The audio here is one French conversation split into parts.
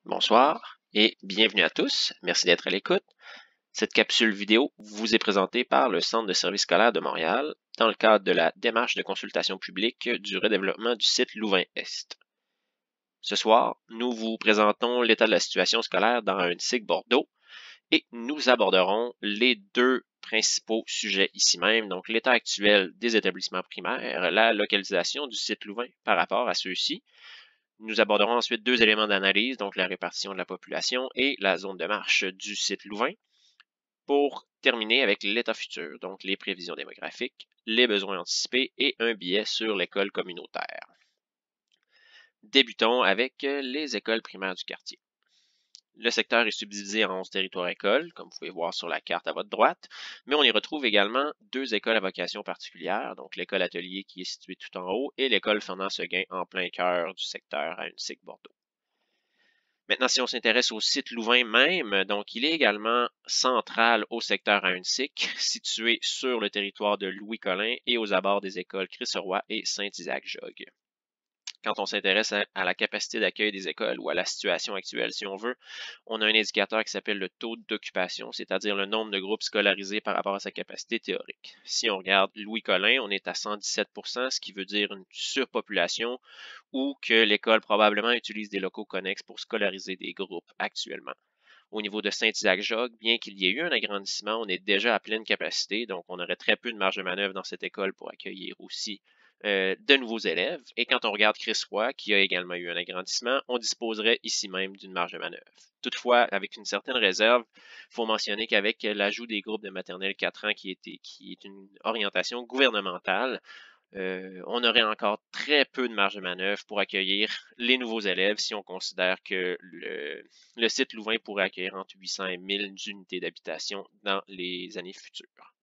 Bonsoir et bienvenue à tous. Merci d'être à l'écoute. Cette capsule vidéo vous est présentée par le Centre de services scolaires de Montréal dans le cadre de la démarche de consultation publique du redéveloppement du site Louvain-Est. Ce soir, nous vous présentons l'état de la situation scolaire dans Ahuntsic-Bordeaux et nous aborderons les deux principaux sujets ici même, donc l'état actuel des établissements primaires, la localisation du site Louvain par rapport à ceux-ci. Nous aborderons ensuite deux éléments d'analyse, donc la répartition de la population et la zone de marche du site Louvain, pour terminer avec l'état futur, donc les prévisions démographiques, les besoins anticipés et un biais sur l'école communautaire. Débutons avec les écoles primaires du quartier. Le secteur est subdivisé en 11 territoires écoles, comme vous pouvez voir sur la carte à votre droite, mais on y retrouve également deux écoles à vocation particulière, donc l'école atelier qui est située tout en haut et l'école Fernand-Seguin en plein cœur du secteur à Ahuntsic-Bordeaux. Maintenant, si on s'intéresse au site Louvain même, donc il est également central au secteur Ahuntsic, situé sur le territoire de Louis-Collin et aux abords des écoles Chris-Roy et Saint-Isaac-Jogues. Quand on s'intéresse à la capacité d'accueil des écoles ou à la situation actuelle, si on veut, on a un indicateur qui s'appelle le taux d'occupation, c'est-à-dire le nombre de groupes scolarisés par rapport à sa capacité théorique. Si on regarde Louis-Collin, on est à 117%, ce qui veut dire une surpopulation ou que l'école probablement utilise des locaux connexes pour scolariser des groupes actuellement. Au niveau de Saint-Isaac-Jogues, bien qu'il y ait eu un agrandissement, on est déjà à pleine capacité, donc on aurait très peu de marge de manœuvre dans cette école pour accueillir aussi de nouveaux élèves. Et quand on regarde Chris-Roy, qui a également eu un agrandissement, on disposerait ici même d'une marge de manœuvre. Toutefois, avec une certaine réserve, il faut mentionner qu'avec l'ajout des groupes de maternelle 4 ans, qui est une orientation gouvernementale, on aurait encore très peu de marge de manœuvre pour accueillir les nouveaux élèves si on considère que le site Louvain pourrait accueillir entre 800 et 1000 unités d'habitation dans les années futures.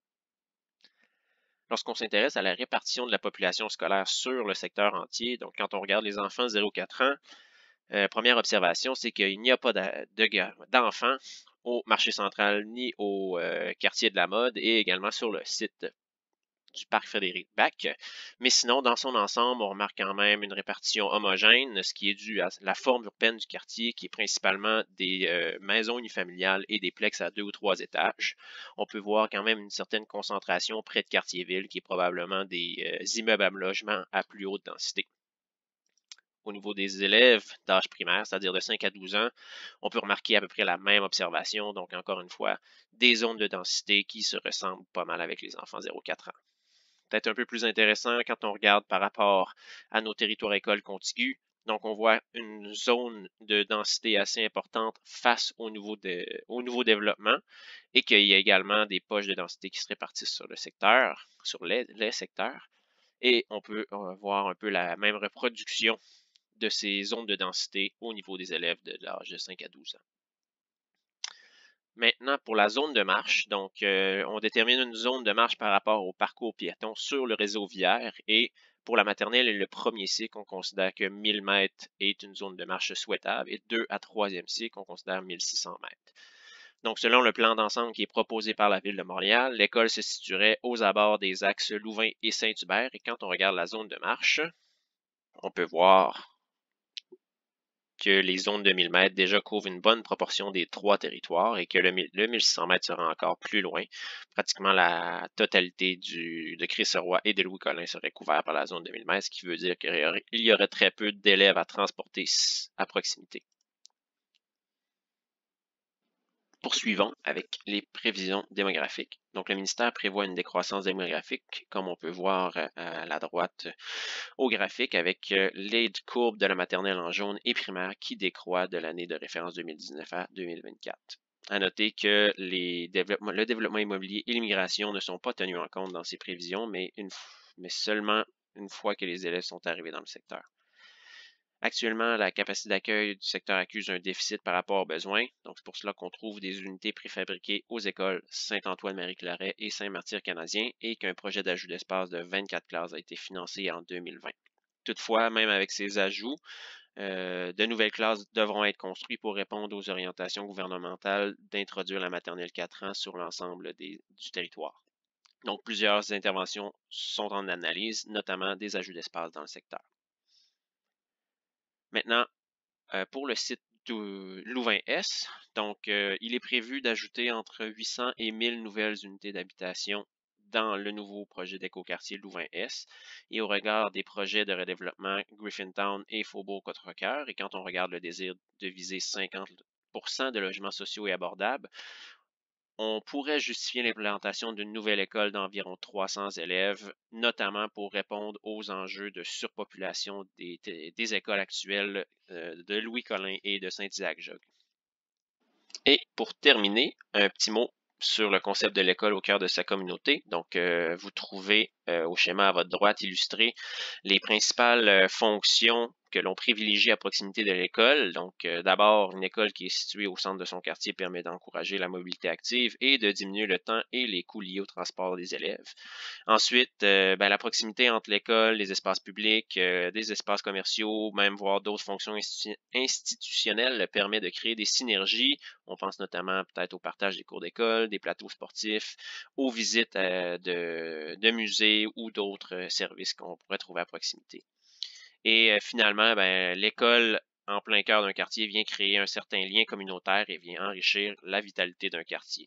Lorsqu'on s'intéresse à la répartition de la population scolaire sur le secteur entier, donc quand on regarde les enfants 0-4 ans, première observation, c'est qu'il n'y a pas d'enfants au marché central ni au quartier de la mode et également sur le site du parc Frédéric-Bac. Mais sinon, dans son ensemble, on remarque quand même une répartition homogène, ce qui est dû à la forme urbaine du quartier, qui est principalement des maisons unifamiliales et des plexes à 2 ou 3 étages. On peut voir quand même une certaine concentration près de Cartierville, qui est probablement des immeubles à logement à plus haute densité. Au niveau des élèves d'âge primaire, c'est-à-dire de 5 à 12 ans, on peut remarquer à peu près la même observation, donc encore une fois, des zones de densité qui se ressemblent pas mal avec les enfants 0-4 ans. Peut-être un peu plus intéressant quand on regarde par rapport à nos territoires écoles contigus. Donc, on voit une zone de densité assez importante face au nouveau développement et qu'il y a également des poches de densité qui se répartissent sur le secteur, sur les secteurs. Et on peut voir un peu la même reproduction de ces zones de densité au niveau des élèves de l'âge de 5 à 12 ans. Maintenant, pour la zone de marche, donc on détermine une zone de marche par rapport au parcours piéton sur le réseau viaire et pour la maternelle et le premier cycle, on considère que 1000 mètres est une zone de marche souhaitable et 2 à 3e cycle, on considère 1600 mètres. Donc, selon le plan d'ensemble qui est proposé par la Ville de Montréal, l'école se situerait aux abords des axes Louvain et Saint-Hubert et quand on regarde la zone de marche, on peut voir que les zones de 1000 mètres déjà couvrent une bonne proportion des trois territoires et que le 1600 mètres sera encore plus loin. Pratiquement la totalité de Chris-Roy et de Louis-Collin serait couvert par la zone de 1000 mètres, ce qui veut dire qu'il y aurait très peu d'élèves à transporter à proximité. Poursuivons avec les prévisions démographiques. Donc, le ministère prévoit une décroissance démographique, comme on peut voir à la droite au graphique, avec les courbes de la maternelle en jaune et primaire qui décroît de l'année de référence 2019 à 2024. À noter que le développement immobilier et l'immigration ne sont pas tenus en compte dans ces prévisions, mais seulement une fois que les élèves sont arrivés dans le secteur. Actuellement, la capacité d'accueil du secteur accuse un déficit par rapport aux besoins. Donc, c'est pour cela qu'on trouve des unités préfabriquées aux écoles Saint-Antoine-Marie-Claret et Saint-Martyr-Canadien et qu'un projet d'ajout d'espace de 24 classes a été financé en 2020. Toutefois, même avec ces ajouts, de nouvelles classes devront être construites pour répondre aux orientations gouvernementales d'introduire la maternelle 4 ans sur l'ensemble du territoire. Donc, plusieurs interventions sont en analyse, notamment des ajouts d'espace dans le secteur. Maintenant, pour le site Louvain-Est. Donc, il est prévu d'ajouter entre 800 et 1000 nouvelles unités d'habitation dans le nouveau projet d'écoquartier Louvain-Est et au regard des projets de redéveloppement Griffintown et Faubourg-Coterecœur. Et quand on regarde le désir de viser 50% de logements sociaux et abordables, on pourrait justifier l'implantation d'une nouvelle école d'environ 300 élèves, notamment pour répondre aux enjeux de surpopulation des écoles actuelles de Louis-Collin et de Saint-Isaac-Jogues. Et pour terminer, un petit mot sur le concept de l'école au cœur de sa communauté. Donc, vous trouvez au schéma à votre droite illustré les principales fonctions que l'on privilégie à proximité de l'école. Donc, d'abord, une école qui est située au centre de son quartier permet d'encourager la mobilité active et de diminuer le temps et les coûts liés au transport des élèves. Ensuite, la proximité entre l'école, les espaces publics, des espaces commerciaux, même voire d'autres fonctions institutionnelles permet de créer des synergies. On pense notamment peut-être au partage des cours d'école, des plateaux sportifs, aux visites de musées ou d'autres services qu'on pourrait trouver à proximité. Et finalement, l'école en plein cœur d'un quartier vient créer un certain lien communautaire et vient enrichir la vitalité d'un quartier.